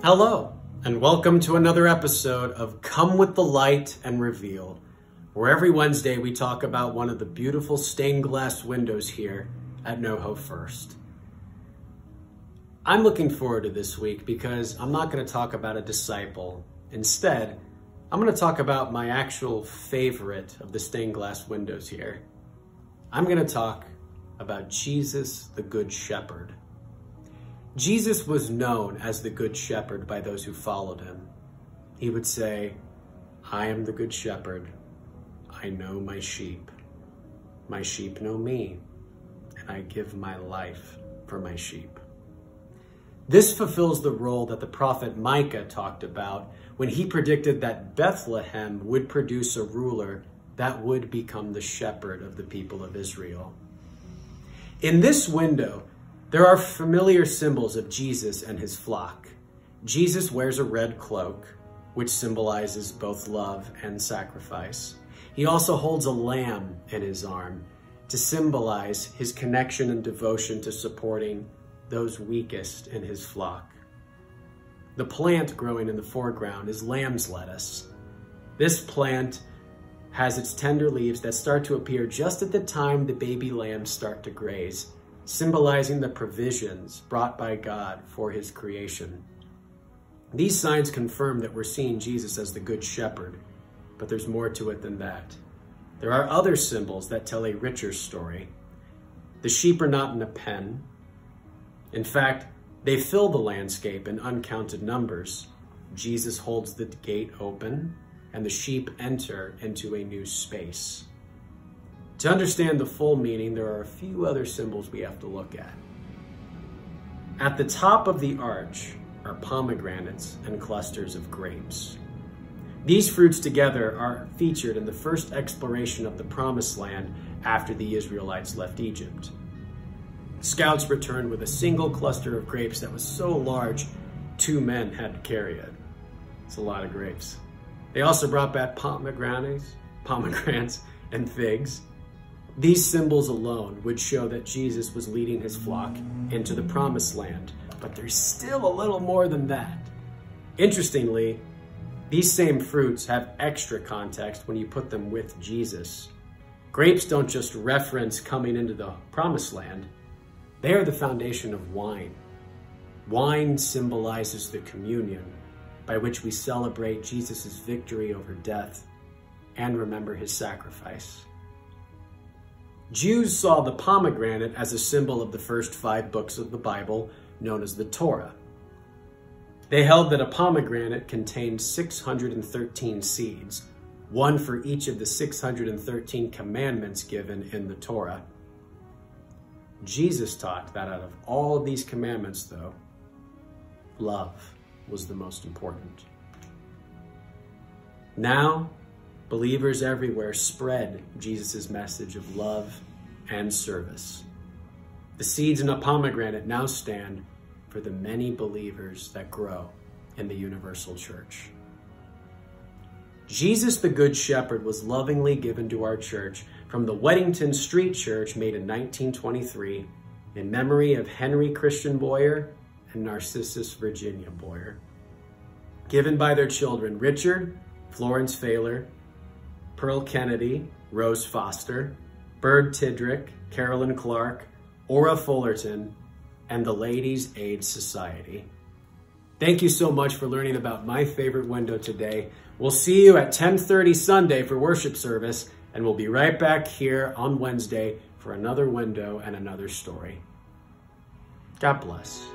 Hello, and welcome to another episode of Come with the Light and Reveal, where every Wednesday we talk about one of the beautiful stained glass windows here at NoHo First. I'm looking forward to this week because I'm not going to talk about a disciple. Instead, I'm going to talk about my actual favorite of the stained glass windows here. I'm going to talk about Jesus, the Good Shepherd. Jesus was known as the Good Shepherd by those who followed him. He would say, "I am the Good Shepherd. I know my sheep. My sheep know me, and I give my life for my sheep." This fulfills the role that the prophet Micah talked about when he predicted that Bethlehem would produce a ruler that would become the shepherd of the people of Israel. In this window, there are familiar symbols of Jesus and his flock. Jesus wears a red cloak, which symbolizes both love and sacrifice. He also holds a lamb in his arm to symbolize his connection and devotion to supporting those weakest in his flock. The plant growing in the foreground is lamb's lettuce. This plant has its tender leaves that start to appear just at the time the baby lambs start to graze, symbolizing the provisions brought by God for his creation. These signs confirm that we're seeing Jesus as the Good Shepherd, but there's more to it than that. There are other symbols that tell a richer story. The sheep are not in a pen. In fact, they fill the landscape in uncounted numbers. Jesus holds the gate open, and the sheep enter into a new space. To understand the full meaning, there are a few other symbols we have to look at. At the top of the arch are pomegranates and clusters of grapes. These fruits together are featured in the first exploration of the Promised Land after the Israelites left Egypt. Scouts returned with a single cluster of grapes that was so large, 2 men had to carry it. It's a lot of grapes. They also brought back pomegranates, and figs. These symbols alone would show that Jesus was leading his flock into the Promised Land, but there's still a little more than that. Interestingly, these same fruits have extra context when you put them with Jesus. Grapes don't just reference coming into the Promised Land. They are the foundation of wine. Wine symbolizes the communion by which we celebrate Jesus' victory over death and remember his sacrifice. Jews saw the pomegranate as a symbol of the first 5 books of the Bible, known as the Torah. They held that a pomegranate contained 613 seeds, one for each of the 613 commandments given in the Torah. Jesus taught that out of all of these commandments, though, love was the most important. Now, believers everywhere spread Jesus' message of love and service. The seeds in a pomegranate now stand for the many believers that grow in the universal church. Jesus, the Good Shepherd, was lovingly given to our church from the Weddington Street Church, made in 1923, in memory of Henry Christian Boyer and Narcissus Virginia Boyer. Given by their children, Richard, Florence Failer, Pearl Kennedy, Rose Foster, Bird Tidrick, Carolyn Clark, Ora Fullerton, and the Ladies' Aid Society. Thank you so much for learning about my favorite window today. We'll see you at 10:30 Sunday for worship service, and we'll be right back here on Wednesday for another window and another story. God bless.